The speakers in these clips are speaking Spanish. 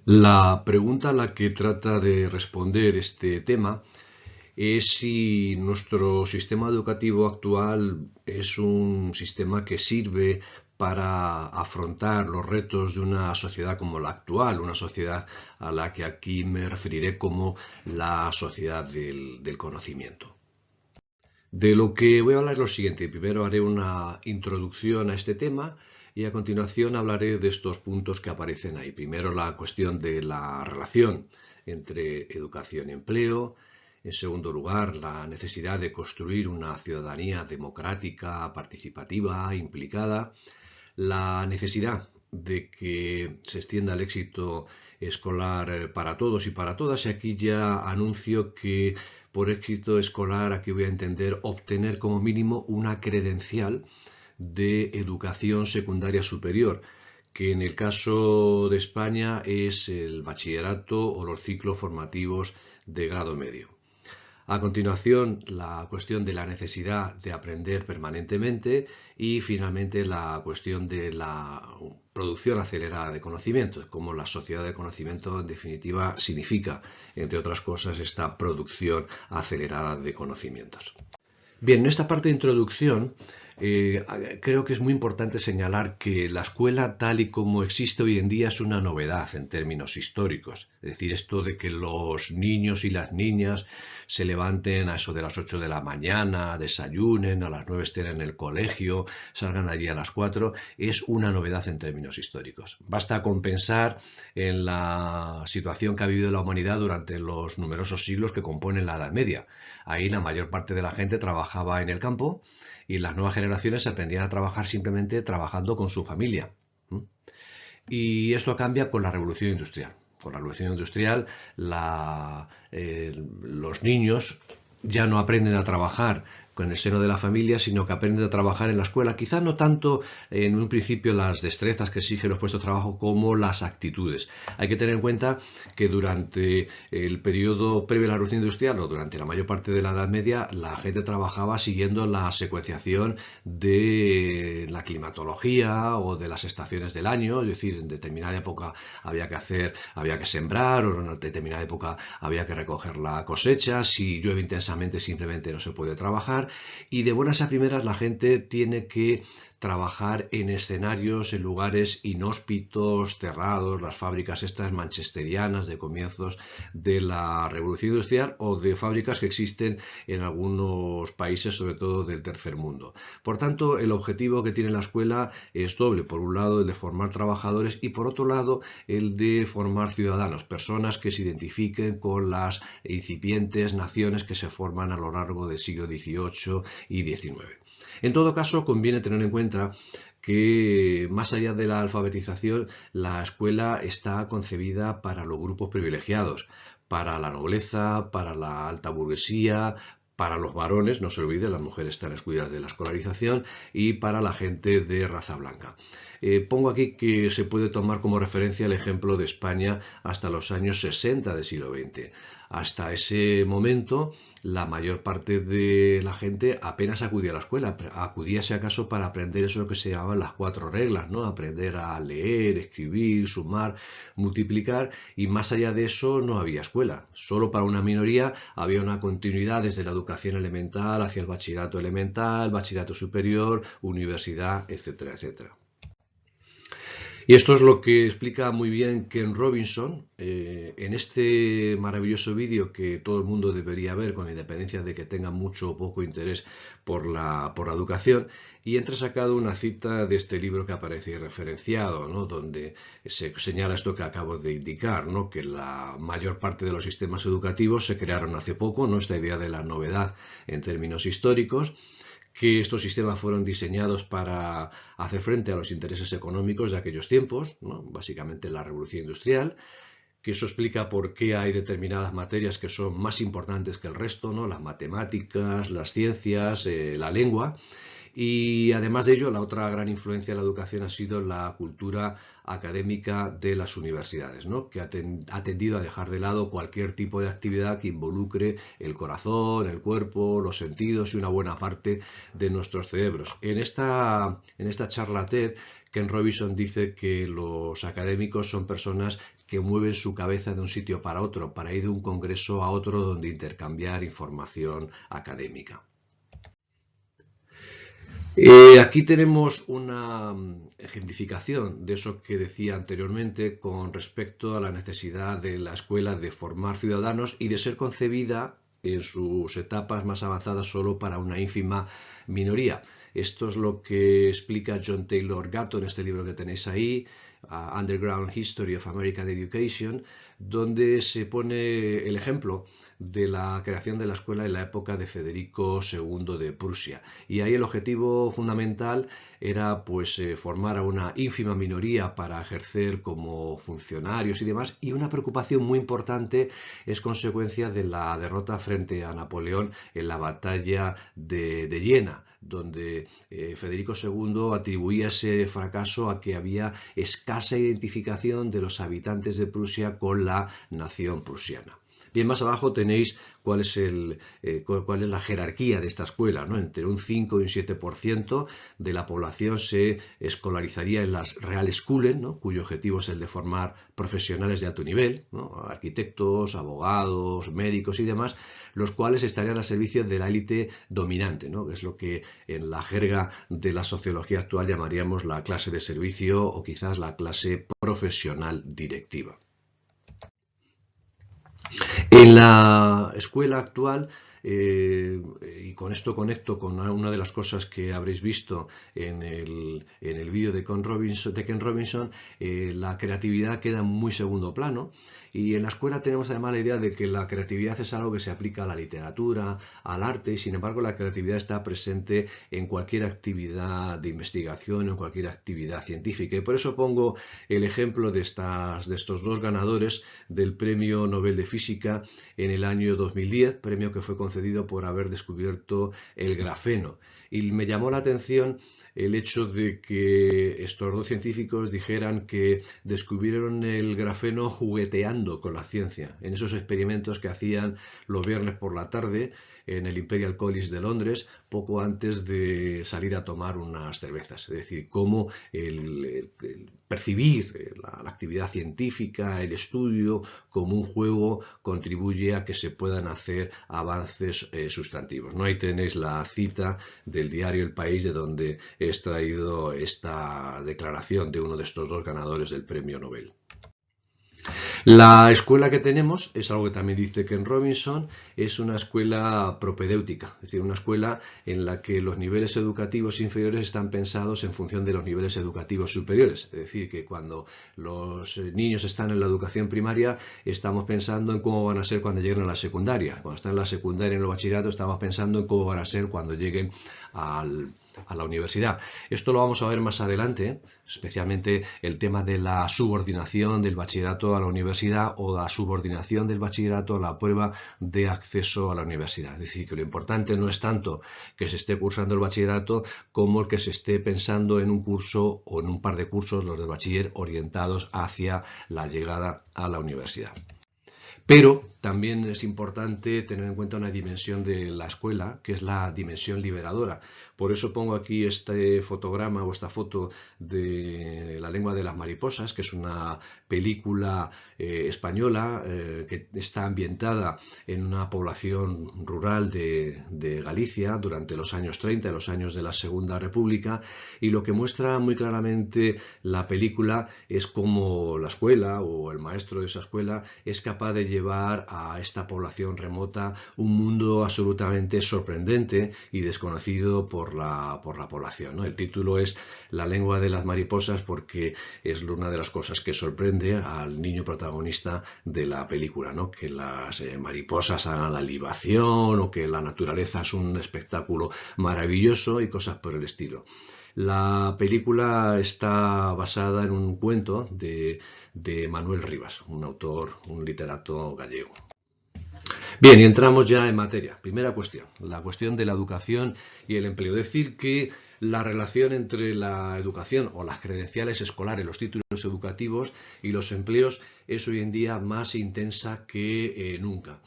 La pregunta a la que trata de responder este tema es si nuestro sistema educativo actual es un sistema que sirve para afrontar los retos de una sociedad como la actual, una sociedad a la que aquí me referiré como la sociedad del conocimiento. De lo que voy a hablar es lo siguiente. Primero haré una introducción a este tema y a continuación hablaré de estos puntos que aparecen ahí. Primero la cuestión de la relación entre educación y empleo. En segundo lugar, la necesidad de construir una ciudadanía democrática, participativa, implicada. La necesidad de que se extienda el éxito escolar para todos y para todas. Y aquí ya anuncio que por éxito escolar aquí voy a entender obtener como mínimo una credencial de educación secundaria superior, que en el caso de España es el bachillerato o los ciclos formativos de grado medio. A continuación, la cuestión de la necesidad de aprender permanentemente y finalmente la cuestión de la producción acelerada de conocimiento, como la sociedad de conocimiento en definitiva significa, entre otras cosas, esta producción acelerada de conocimientos. Bien, en esta parte de introducción creo que es muy importante señalar que la escuela tal y como existe hoy en día es una novedad en términos históricos. Es decir, esto de que los niños y las niñas se levanten a eso de las 8 de la mañana, desayunen, a las 9 estén en el colegio, salgan allí a las 4, es una novedad en términos históricos. Basta con pensar en la situación que ha vivido la humanidad durante los numerosos siglos que componen la Edad Media. Ahí la mayor parte de la gente trabajaba en el campo y las nuevas generaciones aprendían a trabajar simplemente trabajando con su familia. Y esto cambia con la revolución industrial. Con la revolución industrial, los niños ya no aprenden a trabajar con el seno de la familia, sino que aprenden a trabajar en la escuela. Quizás no tanto en un principio las destrezas que exigen los puestos de trabajo como las actitudes. Hay que tener en cuenta que durante el periodo previo a la revolución industrial o durante la mayor parte de la Edad Media, la gente trabajaba siguiendo la secuenciación de la climatología o de las estaciones del año, es decir, en determinada época había que sembrar, o en determinada época había que recoger la cosecha, si llueve intensamente simplemente no se puede trabajar y de buenas a primeras la gente tiene que trabajar en escenarios, en lugares inhóspitos, cerrados, las fábricas estas manchesterianas de comienzos de la Revolución Industrial o de fábricas que existen en algunos países, sobre todo del tercer mundo. Por tanto, el objetivo que tiene la escuela es doble. Por un lado, el de formar trabajadores y por otro lado, el de formar ciudadanos, personas que se identifiquen con las incipientes naciones que se forman a lo largo del siglo XVIII y XIX. En todo caso, conviene tener en cuenta que más allá de la alfabetización, la escuela está concebida para los grupos privilegiados, para la nobleza, para la alta burguesía, para los varones, no se olvide, las mujeres están excluidas de la escolarización, y para la gente de raza blanca. Pongo aquí que se puede tomar como referencia el ejemplo de España hasta los años 60 del siglo XX. Hasta ese momento, la mayor parte de la gente apenas acudía a la escuela, acudía si acaso para aprender eso que se llamaban las cuatro reglas, ¿no? Aprender a leer, escribir, sumar, multiplicar, y más allá de eso no había escuela. Solo para una minoría había una continuidad desde la educación elemental hacia el bachillerato elemental, bachillerato superior, universidad, etcétera, etcétera. Y esto es lo que explica muy bien Ken Robinson en este maravilloso vídeo que todo el mundo debería ver con independencia de que tenga mucho o poco interés por la educación. Y he entresacado una cita de este libro que aparece referenciado, ¿no? Donde se señala esto que acabo de indicar, ¿no? Que la mayor parte de los sistemas educativos se crearon hace poco, ¿no? Esta idea de la novedad en términos históricos, que estos sistemas fueron diseñados para hacer frente a los intereses económicos de aquellos tiempos, ¿no? Básicamente la revolución industrial, que eso explica por qué hay determinadas materias que son más importantes que el resto, ¿no? Las matemáticas, las ciencias, la lengua. Y además de ello, la otra gran influencia de la educación ha sido la cultura académica de las universidades, ¿no? Que ha tendido a dejar de lado cualquier tipo de actividad que involucre el corazón, el cuerpo, los sentidos y una buena parte de nuestros cerebros. En esta charla TED Ken Robinson dice que los académicos son personas que mueven su cabeza de un sitio para otro, para ir de un congreso a otro donde intercambiar información académica. Aquí tenemos una ejemplificación de eso que decía anteriormente con respecto a la necesidad de la escuela de formar ciudadanos y de ser concebida en sus etapas más avanzadas solo para una ínfima minoría. Esto es lo que explica John Taylor Gatto en este libro que tenéis ahí, Underground History of American Education, donde se pone el ejemplo de la creación de la escuela en la época de Federico II de Prusia. Y ahí el objetivo fundamental era pues formar a una ínfima minoría para ejercer como funcionarios y demás, y una preocupación muy importante es consecuencia de la derrota frente a Napoleón en la batalla de Jena, donde Federico II atribuía ese fracaso a que había escasa identificación de los habitantes de Prusia con la nación prusiana. Bien, más abajo tenéis cuál es la jerarquía de esta escuela, ¿no? Entre un 5 y un 7% de la población se escolarizaría en las Realschulen, ¿no? Cuyo objetivo es el de formar profesionales de alto nivel, ¿no? Arquitectos, abogados, médicos y demás, los cuales estarían al servicio de la élite dominante, ¿no? Que es lo que en la jerga de la sociología actual llamaríamos la clase de servicio o quizás la clase profesional directiva. En la escuela actual, y con esto conecto con una de las cosas que habréis visto en el vídeo de Ken Robinson, la creatividad queda en muy segundo plano. Y en la escuela tenemos además la idea de que la creatividad es algo que se aplica a la literatura, al arte, y sin embargo la creatividad está presente en cualquier actividad de investigación, en cualquier actividad científica. Y por eso pongo el ejemplo de estos dos ganadores del Premio Nobel de Física en el año 2010, premio que fue concedido por haber descubierto el grafeno. Y me llamó la atención el hecho de que estos dos científicos dijeran que descubrieron el grafeno jugueteando con la ciencia, en esos experimentos que hacían los viernes por la tarde en el Imperial College de Londres, poco antes de salir a tomar unas cervezas. Es decir, cómo el percibir la actividad científica, el estudio, como un juego contribuye a que se puedan hacer avances sustantivos, ¿no? Ahí tenéis la cita del diario El País, de donde he extraído esta declaración de uno de estos dos ganadores del Premio Nobel. La escuela que tenemos es algo que también dice Ken Robinson, es una escuela propedéutica, es decir, una escuela en la que los niveles educativos inferiores están pensados en función de los niveles educativos superiores. Es decir, que cuando los niños están en la educación primaria, estamos pensando en cómo van a ser cuando lleguen a la secundaria. Cuando están en la secundaria, en el bachillerato, estamos pensando en cómo van a ser cuando lleguen a la universidad. Esto lo vamos a ver más adelante, especialmente el tema de la subordinación del bachillerato a la universidad o la subordinación del bachillerato a la prueba de acceso a la universidad. Es decir, que lo importante no es tanto que se esté cursando el bachillerato como el que se esté pensando en un curso o en un par de cursos, los del bachiller, orientados hacia la llegada a la universidad. Pero también es importante tener en cuenta una dimensión de la escuela, que es la dimensión liberadora. Por eso pongo aquí este fotograma o esta foto de La lengua de las mariposas, que es una película española que está ambientada en una población rural de Galicia durante los años 30, los años de la Segunda República, y lo que muestra muy claramente la película es cómo la escuela o el maestro de esa escuela es capaz de llevar a esta población remota un mundo absolutamente sorprendente y desconocido por la población, ¿no? El título es La lengua de las mariposas porque es una de las cosas que sorprende al niño protagonista de la película, ¿no? Que las mariposas hagan la libación o que la naturaleza es un espectáculo maravilloso y cosas por el estilo. La película está basada en un cuento de Manuel Rivas, un autor, un literato gallego. Bien, y entramos ya en materia. Primera cuestión, la cuestión de la educación y el empleo. Decir que la relación entre la educación o las credenciales escolares, los títulos educativos y los empleos es hoy en día más intensa que nunca.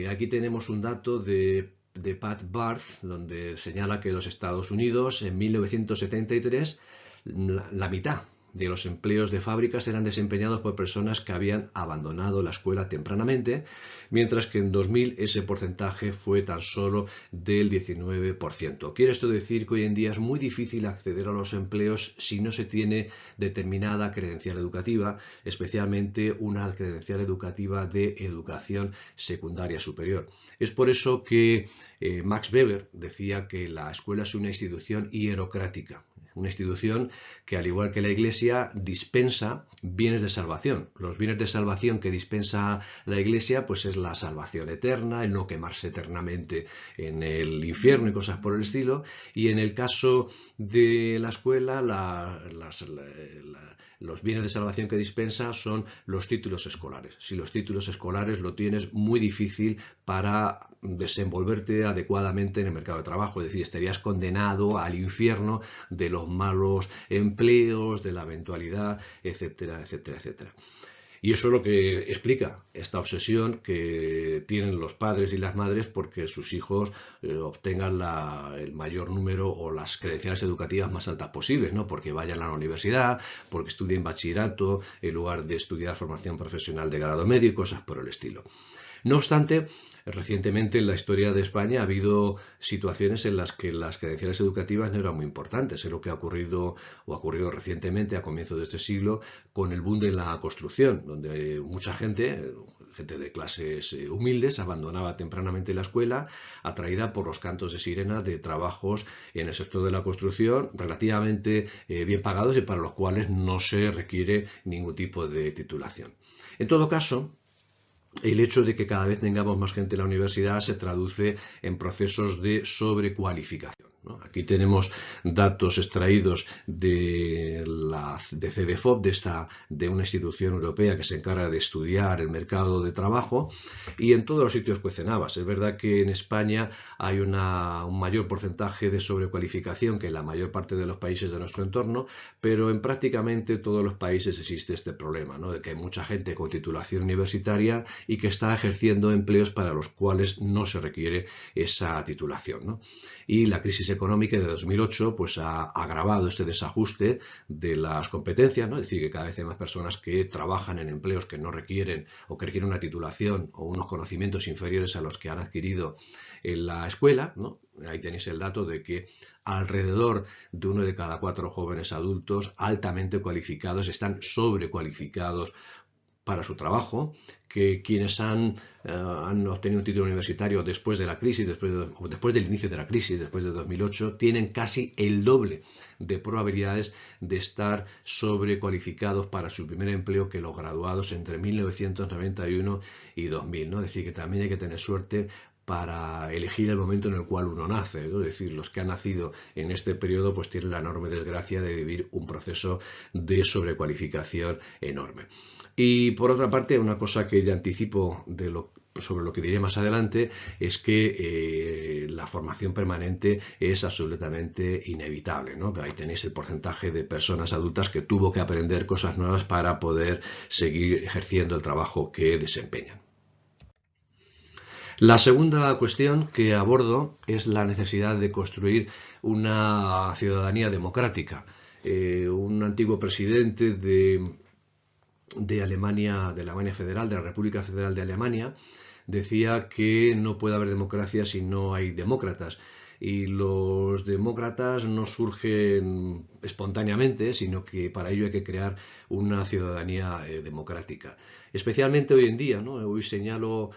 Aquí tenemos un dato de Pat Barth, donde señala que en los Estados Unidos en 1973 la mitad de los empleos de fábricas eran desempeñados por personas que habían abandonado la escuela tempranamente, mientras que en 2000 ese porcentaje fue tan solo del 19%. Quiere esto decir que hoy en día es muy difícil acceder a los empleos si no se tiene determinada credencial educativa, especialmente una credencial educativa de educación secundaria superior. Es por eso que Max Weber decía que la escuela es una institución hierocrática, una institución que, al igual que la Iglesia, dispensa bienes de salvación. Los bienes de salvación que dispensa la Iglesia pues es la salvación eterna, el no quemarse eternamente en el infierno y cosas por el estilo. Y en el caso de la escuela, los bienes de salvación que dispensa son los títulos escolares. Si los títulos escolares lo tienes muy difícil para desenvolverte adecuadamente en el mercado de trabajo, es decir, estarías condenado al infierno de los malos empleos, de la eventualidad, etcétera, etcétera, etcétera. Y eso es lo que explica esta obsesión que tienen los padres y las madres porque sus hijos obtengan el mayor número o las credenciales educativas más altas posibles, ¿no? Porque vayan a la universidad, porque estudien bachillerato en lugar de estudiar formación profesional de grado medio y cosas por el estilo. No obstante, recientemente en la historia de España ha habido situaciones en las que las credenciales educativas no eran muy importantes. Es lo que ha ocurrido recientemente a comienzos de este siglo con el boom de la construcción, donde mucha gente de clases humildes, abandonaba tempranamente la escuela, atraída por los cantos de sirena de trabajos en el sector de la construcción relativamente bien pagados y para los cuales no se requiere ningún tipo de titulación. En todo caso, el hecho de que cada vez tengamos más gente en la universidad se traduce en procesos de sobrecualificación, ¿no? Aquí tenemos datos extraídos de CEDEFOP, de una institución europea que se encarga de estudiar el mercado de trabajo, y en todos los sitios cuecen habas. Es verdad que en España hay un mayor porcentaje de sobrecualificación que en la mayor parte de los países de nuestro entorno, pero en prácticamente todos los países existe este problema, ¿no? De que hay mucha gente con titulación universitaria y que está ejerciendo empleos para los cuales no se requiere esa titulación, ¿no? Y la crisis económica de 2008 pues ha agravado este desajuste de las competencias, ¿no? Es decir, que cada vez hay más personas que trabajan en empleos que no requieren o que requieren una titulación o unos conocimientos inferiores a los que han adquirido en la escuela, ¿no? Ahí tenéis el dato de que alrededor de 1 de cada 4 jóvenes adultos altamente cualificados están sobrecualificados para su trabajo, que quienes han obtenido un título universitario después de la crisis, después del inicio de la crisis, después de 2008, tienen casi el doble de probabilidades de estar sobrecualificados para su primer empleo que los graduados entre 1991 y 2000, ¿no? Es decir, que también hay que tener suerte para elegir el momento en el cual uno nace, ¿no? Es decir, los que han nacido en este periodo pues tienen la enorme desgracia de vivir un proceso de sobrecualificación enorme. Y por otra parte, una cosa que ya anticipo sobre lo que diré más adelante es que la formación permanente es absolutamente inevitable, ¿no? Ahí tenéis el porcentaje de personas adultas que tuvo que aprender cosas nuevas para poder seguir ejerciendo el trabajo que desempeñan. La segunda cuestión que abordo es la necesidad de construir una ciudadanía democrática. Un antiguo presidente de Alemania Federal, de la República Federal de Alemania, decía que no puede haber democracia si no hay demócratas. Y los demócratas no surgen espontáneamente, sino que para ello hay que crear una ciudadanía democrática. Especialmente hoy en día, ¿no? Hoy señalo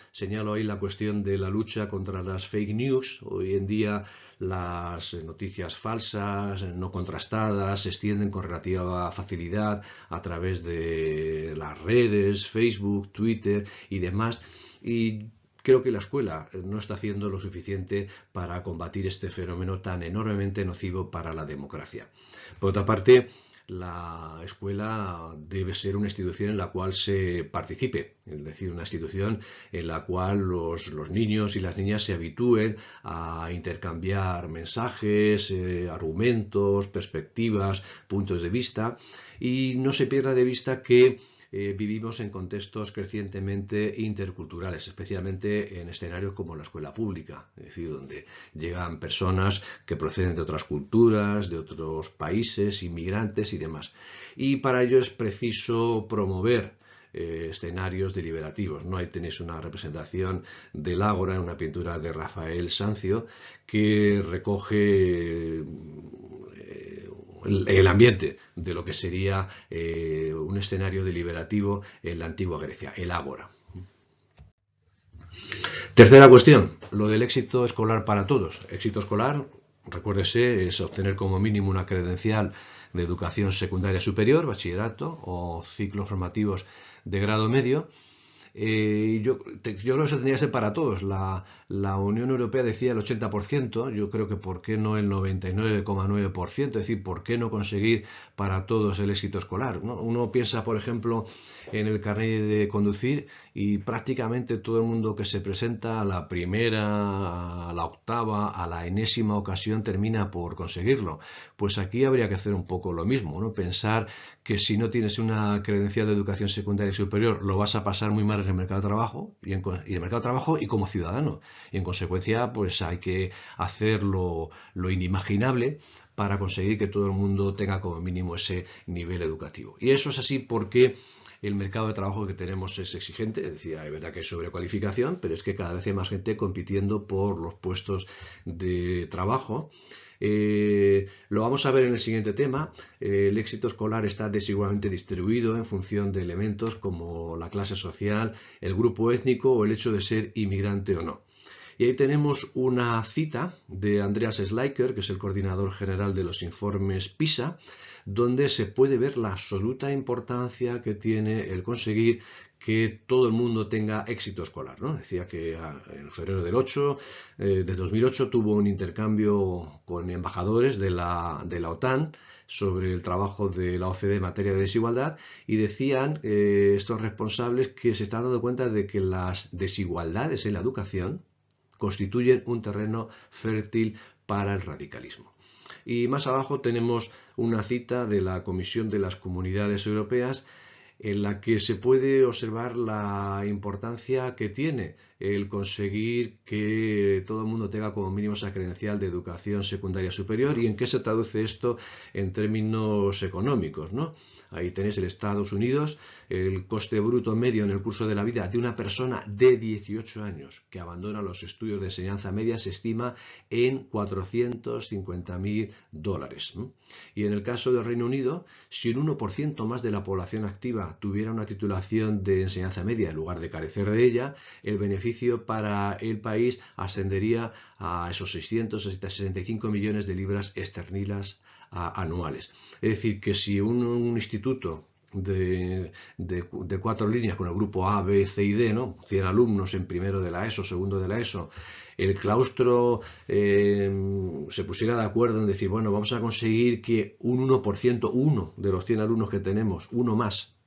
ahí la cuestión de la lucha contra las fake news. Hoy en día las noticias falsas, no contrastadas, se extienden con relativa facilidad a través de las redes, Facebook, Twitter y demás. Y creo que la escuela no está haciendo lo suficiente para combatir este fenómeno tan enormemente nocivo para la democracia. Por otra parte, la escuela debe ser una institución en la cual se participe, es decir, una institución en la cual los niños y las niñas se habitúen a intercambiar mensajes, argumentos, perspectivas, puntos de vista, y no se pierda de vista que vivimos en contextos crecientemente interculturales, especialmente en escenarios como la escuela pública, es decir, donde llegan personas que proceden de otras culturas, de otros países, inmigrantes y demás. Y para ello es preciso promover escenarios deliberativos, ¿no? Ahí tenéis una representación del Ágora en una pintura de Rafael Sanzio que recoge el ambiente de lo que sería un escenario deliberativo en la antigua Grecia, el Ágora. Tercera cuestión, lo del éxito escolar para todos. Éxito escolar, recuérdese, es obtener como mínimo una credencial de educación secundaria superior, bachillerato o ciclos formativos de grado medio. Yo creo que eso tendría que ser para todos. La Unión Europea decía el 80%, yo creo que ¿por qué no el 99,9%? Es decir, ¿por qué no conseguir para todos el éxito escolar, ¿no? Uno piensa, por ejemplo, en el carnet de conducir y prácticamente todo el mundo que se presenta a la primera, a la octava, a la enésima ocasión termina por conseguirlo. Pues aquí habría que hacer un poco lo mismo, ¿no? Pensar que si no tienes una credencial de educación secundaria y superior lo vas a pasar muy mal en el mercado de trabajo y en el mercado de trabajo y como ciudadano. Y en consecuencia, pues hay que hacer lo inimaginable para conseguir que todo el mundo tenga como mínimo ese nivel educativo. Y eso es así porque el mercado de trabajo que tenemos es exigente, es decir, es verdad que hay sobrecualificación, pero es que cada vez hay más gente compitiendo por los puestos de trabajo. Lo vamos a ver en el siguiente tema. El éxito escolar está desigualmente distribuido en función de elementos como la clase social, el grupo étnico o el hecho de ser inmigrante o no. Y ahí tenemos una cita de Andreas Schleicher, que es el coordinador general de los informes PISA, donde se puede ver la absoluta importancia que tiene el conseguir que todo el mundo tenga éxito escolar, ¿no? Decía que en febrero de 2008 tuvo un intercambio con embajadores de la OTAN sobre el trabajo de la OCDE en materia de desigualdad y decían estos responsables que se están dando cuenta de que las desigualdades en la educación constituyen un terreno fértil para el radicalismo. Y más abajo tenemos una cita de la Comisión de las Comunidades Europeas en la que se puede observar la importancia que tiene el conseguir que todo el mundo tenga como mínimo esa credencial de educación secundaria superior y en qué se traduce esto en términos económicos, ¿no? Ahí tenéis el Estados Unidos, el coste bruto medio en el curso de la vida de una persona de 18 años que abandona los estudios de enseñanza media se estima en $450.000. Y en el caso del Reino Unido, si un 1% más de la población activa tuviera una titulación de enseñanza media en lugar de carecer de ella, el beneficio para el país ascendería a esos 665 millones de libras esterlinas anuales. Es decir, que si un instituto de 4 líneas con el grupo A, B, C y D, ¿no? 100 alumnos en primero de la ESO, segundo de la ESO, el claustro se pusiera de acuerdo en decir, bueno, vamos a conseguir que un 1%, uno de los 100 alumnos que tenemos, uno más,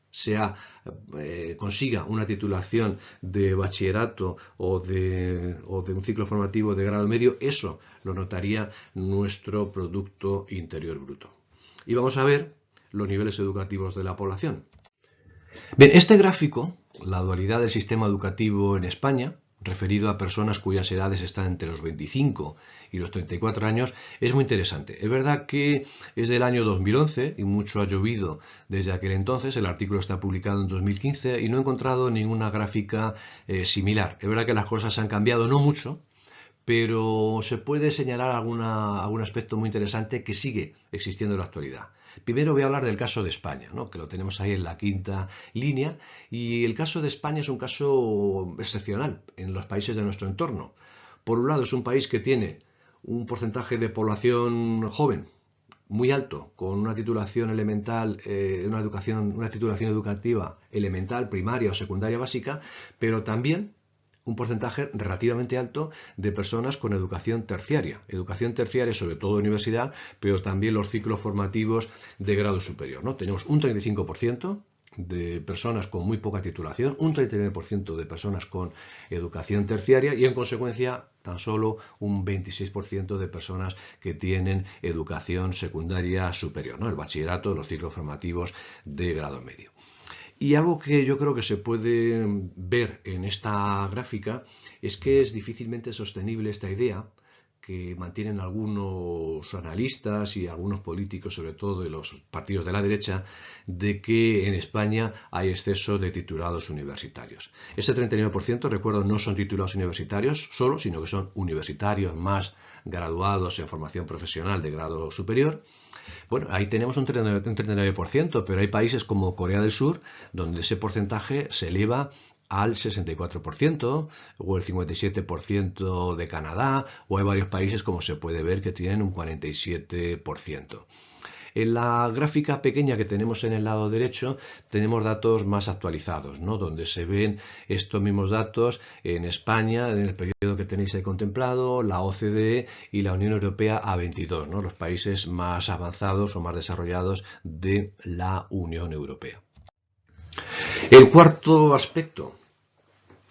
consiga una titulación de bachillerato o de un ciclo formativo de grado medio, eso lo notaría nuestro Producto Interior Bruto. Y vamos a ver los niveles educativos de la población. Bien, este gráfico, la dualidad del sistema educativo en España, referido a personas cuyas edades están entre los 25 y los 34 años, es muy interesante. Es verdad que es del año 2011 y mucho ha llovido desde aquel entonces. El artículo está publicado en 2015 y no he encontrado ninguna gráfica similar. Es verdad que las cosas han cambiado, no mucho, pero se puede señalar algún aspecto muy interesante que sigue existiendo en la actualidad. Primero voy a hablar del caso de España, ¿no? Que lo tenemos ahí en la quinta línea, y el caso de España es un caso excepcional en los países de nuestro entorno. Por un lado es un país que tiene un porcentaje de población joven muy alto, con una titulación elemental, una titulación educativa elemental, primaria o secundaria básica, pero también un porcentaje relativamente alto de personas con educación terciaria sobre todo universidad, pero también los ciclos formativos de grado superior, ¿no? Tenemos un 35% de personas con muy poca titulación, un 39% de personas con educación terciaria y en consecuencia tan solo un 26% de personas que tienen educación secundaria superior, ¿no? El bachillerato, los ciclos formativos de grado medio. Y algo que yo creo que se puede ver en esta gráfica es que es difícilmente sostenible esta idea que mantienen algunos analistas y algunos políticos, sobre todo de los partidos de la derecha, de que en España hay exceso de titulados universitarios. Ese 39%, recuerdo, no son titulados universitarios solo, sino que son universitarios más graduados en formación profesional de grado superior. Bueno, ahí tenemos un 39%, pero hay países como Corea del Sur, donde ese porcentaje se eleva al 64%, o el 57% de Canadá, o hay varios países, como se puede ver, que tienen un 47%. En la gráfica pequeña que tenemos en el lado derecho tenemos datos más actualizados, ¿no? Donde se ven estos mismos datos en España, en el periodo que tenéis ahí contemplado, la OCDE y la Unión Europea a 22, ¿no? Los países más avanzados o más desarrollados de la Unión Europea. El cuarto aspecto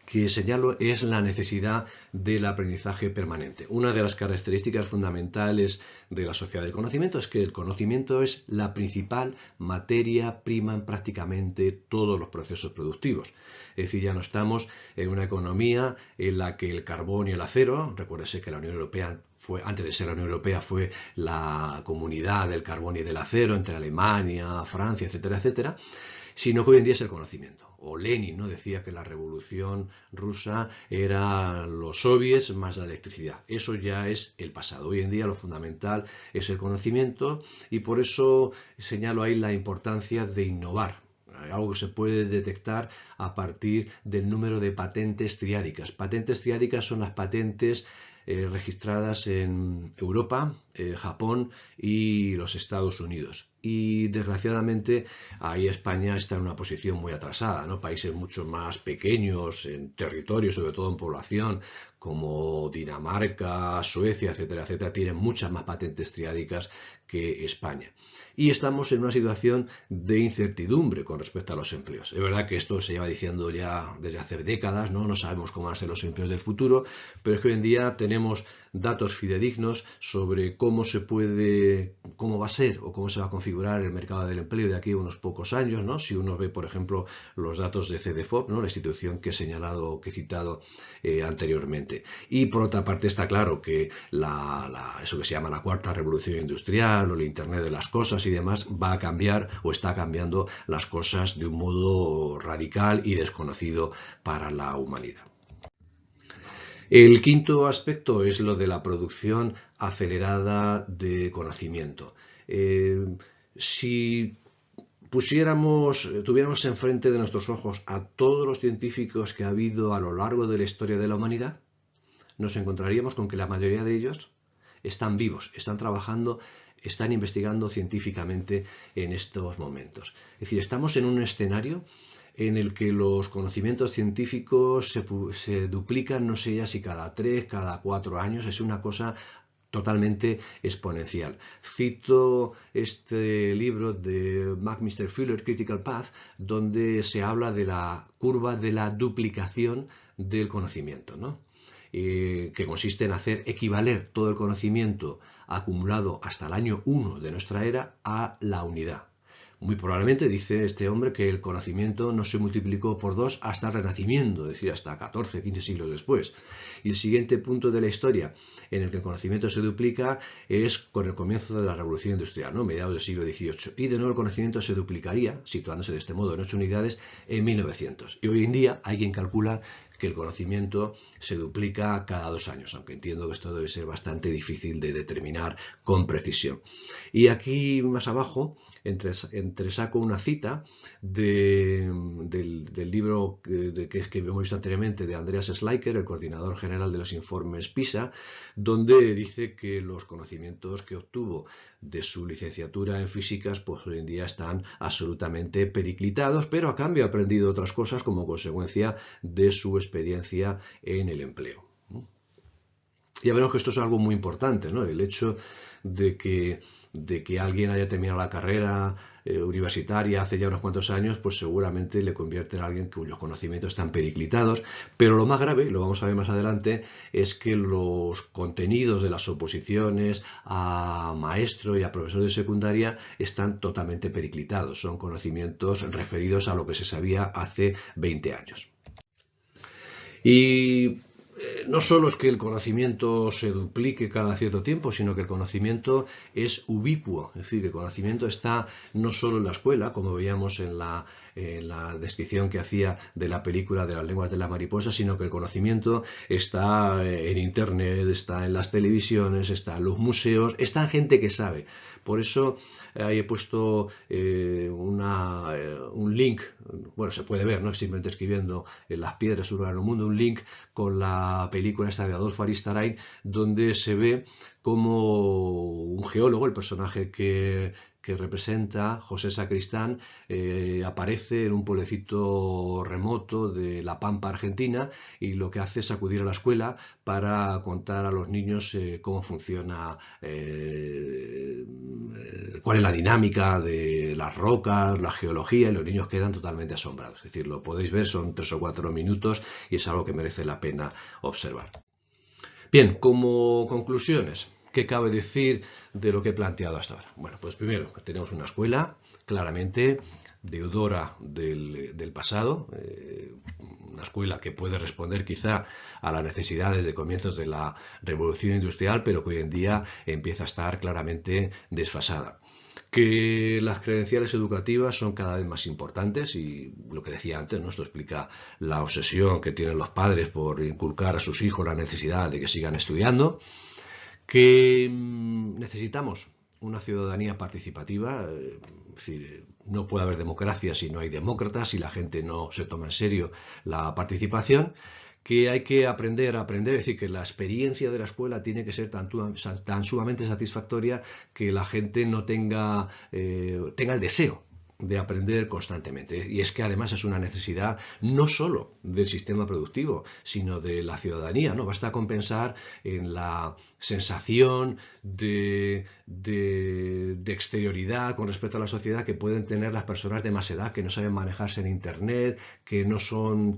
que señalo es la necesidad del aprendizaje permanente. Una de las características fundamentales de la sociedad del conocimiento es que el conocimiento es la principal materia prima en prácticamente todos los procesos productivos. Es decir, ya no estamos en una economía en la que el carbón y el acero, recuérdese que la Unión Europea antes de ser la Unión Europea, fue la comunidad del carbón y del acero entre Alemania, Francia, etcétera, etcétera, sino que hoy en día es el conocimiento. O Lenin, ¿no? Decía que la revolución rusa era los soviets más la electricidad. Eso ya es el pasado. Hoy en día lo fundamental es el conocimiento y por eso señalo ahí la importancia de innovar. Algo que se puede detectar a partir del número de patentes triádicas. Patentes triádicas son las patentes registradas en Europa, Japón y los Estados Unidos. Y desgraciadamente ahí España está en una posición muy atrasada, ¿no? Países mucho más pequeños en territorio, sobre todo en población, como Dinamarca, Suecia, etcétera, etcétera, tienen muchas más patentes triádicas que España. Y estamos en una situación de incertidumbre con respecto a los empleos. Es verdad que esto se lleva diciendo ya desde hace décadas, ¿no? No sabemos cómo van a ser los empleos del futuro, pero es que hoy en día tenemos datos fidedignos sobre cómo va a ser o cómo se va a configurar el mercado del empleo de aquí a unos pocos años, ¿no? Si uno ve, por ejemplo, los datos de CEDEFOP, ¿no? La institución que he señalado, que he citado anteriormente. Y por otra parte está claro que eso que se llama la cuarta revolución industrial o el Internet de las cosas y demás va a cambiar o está cambiando las cosas de un modo radical y desconocido para la humanidad. El quinto aspecto es lo de la producción acelerada de conocimiento. Si tuviéramos enfrente de nuestros ojos a todos los científicos que ha habido a lo largo de la historia de la humanidad, nos encontraríamos con que la mayoría de ellos están vivos, están trabajando, están investigando científicamente en estos momentos. Es decir, estamos en un escenario en el que los conocimientos científicos se duplican, no sé ya si cada 3, cada 4 años, es una cosa totalmente exponencial. Cito este libro de Buckminster Fuller, Critical Path, donde se habla de la curva de la duplicación del conocimiento, ¿no? Que consiste en hacer equivaler todo el conocimiento acumulado hasta el año 1 de nuestra era a la unidad. Muy probablemente, dice este hombre, que el conocimiento no se multiplicó por 2 hasta el Renacimiento, es decir, hasta 14, 15 siglos después. Y el siguiente punto de la historia en el que el conocimiento se duplica es con el comienzo de la Revolución Industrial, ¿no? Mediados del siglo XVIII. Y de nuevo el conocimiento se duplicaría, situándose de este modo en 8 unidades, en 1900. Y hoy en día hay quien calcula que el conocimiento se duplica cada 2 años, aunque entiendo que esto debe ser bastante difícil de determinar con precisión. Y aquí más abajo saco una cita del libro que hemos visto anteriormente de Andreas Schleicher, el coordinador general de los informes PISA, donde dice que los conocimientos que obtuvo de su licenciatura en físicas pues hoy en día están absolutamente periclitados, pero a cambio ha aprendido otras cosas como consecuencia de su experiencia en el empleo. Ya vemos que esto es algo muy importante, ¿no? El hecho de que de que alguien haya terminado la carrera universitaria hace ya unos cuantos años, pues seguramente le convierte en alguien cuyos conocimientos están periclitados. Pero lo más grave, lo vamos a ver más adelante, es que los contenidos de las oposiciones a maestro y a profesor de secundaria están totalmente periclitados. Son conocimientos referidos a lo que se sabía hace 20 años. Y no solo es que el conocimiento se duplique cada cierto tiempo, sino que el conocimiento es ubicuo, es decir, que el conocimiento está no solo en la escuela, como veíamos en la descripción que hacía de la película de las lenguas de la mariposa, sino que el conocimiento está en Internet, está en las televisiones, está en los museos, está en gente que sabe. Por eso ahí he puesto un link, bueno, se puede ver, ¿no? Simplemente escribiendo en las piedras sobre el mundo, un link con la película esta de Adolfo Aristarain, donde se ve como un geólogo, el personaje que representa José Sacristán, aparece en un pueblecito remoto de La Pampa, Argentina, y lo que hace es acudir a la escuela para contar a los niños cómo funciona, cuál es la dinámica de las rocas, la geología, y los niños quedan totalmente asombrados. Es decir, lo podéis ver, son 3 o 4 minutos y es algo que merece la pena observar. Bien, como conclusiones, ¿qué cabe decir de lo que he planteado hasta ahora? Bueno, pues primero, tenemos una escuela claramente deudora del pasado, una escuela que puede responder quizá a las necesidades de comienzos de la revolución industrial, pero que hoy en día empieza a estar claramente desfasada. Que las credenciales educativas son cada vez más importantes y lo que decía antes, ¿no? Esto explica la obsesión que tienen los padres por inculcar a sus hijos la necesidad de que sigan estudiando. Que necesitamos una ciudadanía participativa, es decir, no puede haber democracia si no hay demócratas, si la gente no se toma en serio la participación, que hay que aprender a aprender, es decir, que la experiencia de la escuela tiene que ser tan sumamente satisfactoria que la gente no tenga el deseo de aprender constantemente. Y es que además es una necesidad no solo del sistema productivo, sino de la ciudadanía, ¿no? Basta con pensar en la sensación de exterioridad con respecto a la sociedad que pueden tener las personas de más edad, que no saben manejarse en Internet, que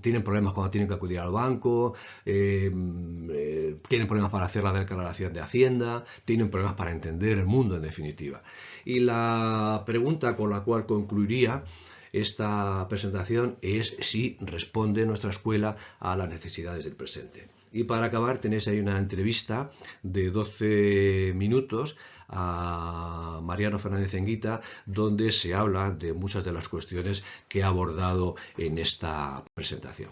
tienen problemas cuando tienen que acudir al banco, tienen problemas para hacer la declaración de Hacienda, tienen problemas para entender el mundo en definitiva. Y la pregunta con la cual concluiría esta presentación es si responde nuestra escuela a las necesidades del presente. Y para acabar tenéis ahí una entrevista de 12 minutos a Mariano Fernández Enguita, donde se habla de muchas de las cuestiones que he abordado en esta presentación.